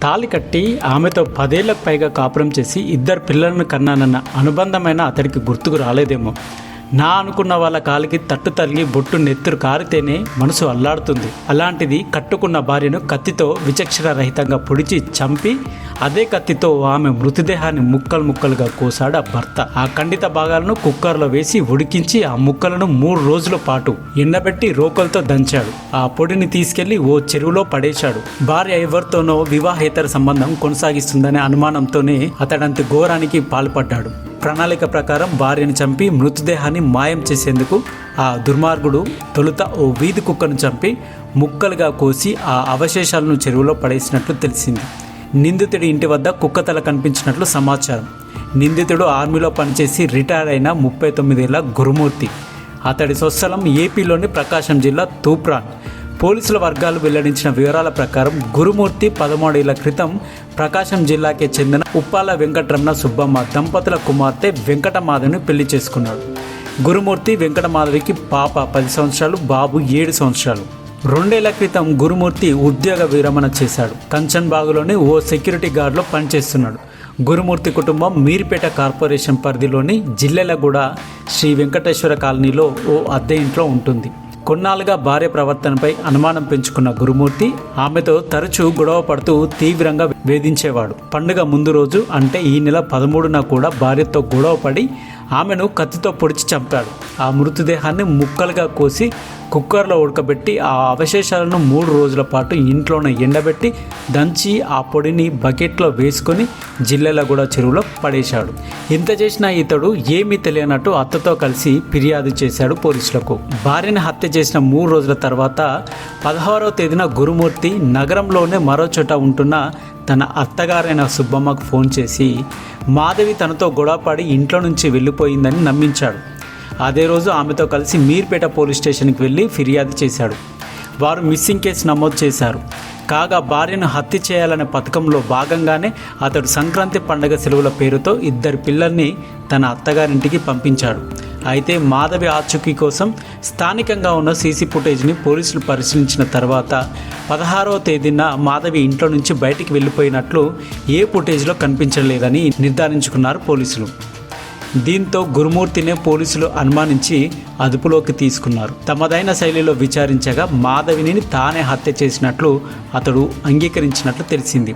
తాళి కట్టి ఆమెతో 10 ఏళ్లకు పైగా కాపురం చేసి 2 పిల్లలను కన్నానన్న అనుబంధమైన అతడికి గుర్తుకు రాలేదేమో. నా అనుకున్న వాళ్ళ కాలికి తట్టు తగిలి బొట్టు నెత్తురు కారితేనే మనసు అల్లాడుతుంది. అలాంటిది కట్టుకున్న భార్యను కత్తితో విచక్షణ రహితంగా పొడిచి చంపి అదే కత్తితో ఆమె మృతదేహాన్ని ముక్కలు ముక్కలుగా కోసాడు ఆ భర్త. ఆ ఖండిత భాగాలను కుక్కర్లో వేసి ఉడికించి ఆ ముక్కలను 3 రోజుల పాటు ఎండబెట్టి రోకలతో దంచాడు. ఆ పొడిని తీసుకెళ్లి ఓ చెరువులో పడేశాడు. భార్య ఎవరితోనో వివాహేతర సంబంధం కొనసాగిస్తుందనే అనుమానంతోనే అతడంత ఘోరానికి పాల్పడ్డాడు. ప్రణాళిక ప్రకారం భార్యను చంపి మృతదేహాన్ని మాయం చేసేందుకు ఆ దుర్మార్గుడు తొలుత ఓ వీధి కుక్కను చంపి ముక్కలుగా కోసి ఆ అవశేషాలను చెరువులో పడేసినట్లు తెలిసింది. నిందితుడి ఇంటి వద్ద కుక్కతల కనిపించినట్లు సమాచారం. నిందితుడు ఆర్మీలో పనిచేసి రిటైర్ అయిన 39 ఏళ్ల గురుమూర్తి. అతడి స్వస్థలం ఏపీలోని ప్రకాశం జిల్లా తూప్రాన్. పోలీసుల వర్గాలు వెల్లడించిన వివరాల ప్రకారం గురుమూర్తి 13 ఏళ్ల క్రితం ప్రకాశం జిల్లాకే చెందిన ఉప్పాల వెంకటరమణ సుబ్బమ్మ దంపతుల కుమార్తె వెంకటమాధవిని పెళ్లి చేసుకున్నాడు. గురుమూర్తి వెంకటమాధవికి పాప 10 సంవత్సరాలు, బాబు 7 సంవత్సరాలు. 2 ఏళ్ల క్రితం గురుమూర్తి ఉద్యోగ విరమణ చేశాడు. కంచన్బాగులోని ఓ సెక్యూరిటీ గార్డులో పనిచేస్తున్నాడు. గురుమూర్తి కుటుంబం మీర్పేట కార్పొరేషన్ పరిధిలోని జిల్లెలగూడ శ్రీ వెంకటేశ్వర కాలనీలో ఓ అద్దె ఇంట్లో ఉంటుంది. కొన్నాళ్ళుగా భార్య ప్రవర్తనపై అనుమానం పెంచుకున్న గురుమూర్తి ఆమెతో తరచూ గొడవ పడుతూ తీవ్రంగా వేధించేవాడు. పండుగ ముందు రోజు అంటే ఈ నెల 13న కూడా భార్యతో గొడవ పడి ఆమెను కత్తితో పొడిచి చంపాడు. ఆ మృతదేహాన్ని ముక్కలుగా కోసి కుక్కర్లో ఉడకబెట్టి ఆ అవశేషాలను 3 రోజుల పాటు ఇంట్లోనే ఎండబెట్టి దంచి ఆ పొడిని బకెట్లో వేసుకొని జిల్లెలగూడ చెరువులో పడేశాడు. ఇంత చేసిన ఇతడు ఏమీ తెలియనట్టు అత్తతో కలిసి ఫిర్యాదు చేశాడు పోలీసులకు. భార్యని హత్య చేసిన 3 రోజుల తర్వాత 16వ తేదీన గురుమూర్తి నగరంలోనే మరో చోట ఉంటున్న తన అత్తగారైన సుబ్బమ్మకు ఫోన్ చేసి మాధవి తనతో గొడవపడి ఇంట్లో నుంచి వెళ్ళిపోయిందని నమ్మించాడు. అదే రోజు ఆమెతో కలిసి మీర్పేట పోలీస్ స్టేషన్కి వెళ్ళి ఫిర్యాదు చేశాడు. వారు మిస్సింగ్ కేసు నమోదు చేశారు. కాగా భార్యను హత్య చేయాలనే పథకంలో భాగంగానే అతడు సంక్రాంతి పండుగ సెలవుల పేరుతో 2 పిల్లల్ని తన అత్తగారింటికి పంపించాడు. అయితే మాధవి ఆచూకీ కోసం స్థానికంగా ఉన్న సీసీ ఫుటేజ్ని పోలీసులు పరిశీలించిన తర్వాత 16వ తేదీన మాధవి ఇంట్లో నుంచి బయటికి వెళ్ళిపోయినట్లు ఏ ఫుటేజ్లో కనిపించలేదని నిర్ధారించుకున్నారు పోలీసులు. దీంతో గురుమూర్తినే పోలీసులు అనుమానించి అదుపులోకి తీసుకున్నారు. తమదైన శైలిలో విచారించగా మాధవిని తానే హత్య చేసినట్లు అతడు అంగీకరించినట్లు తెలిసింది.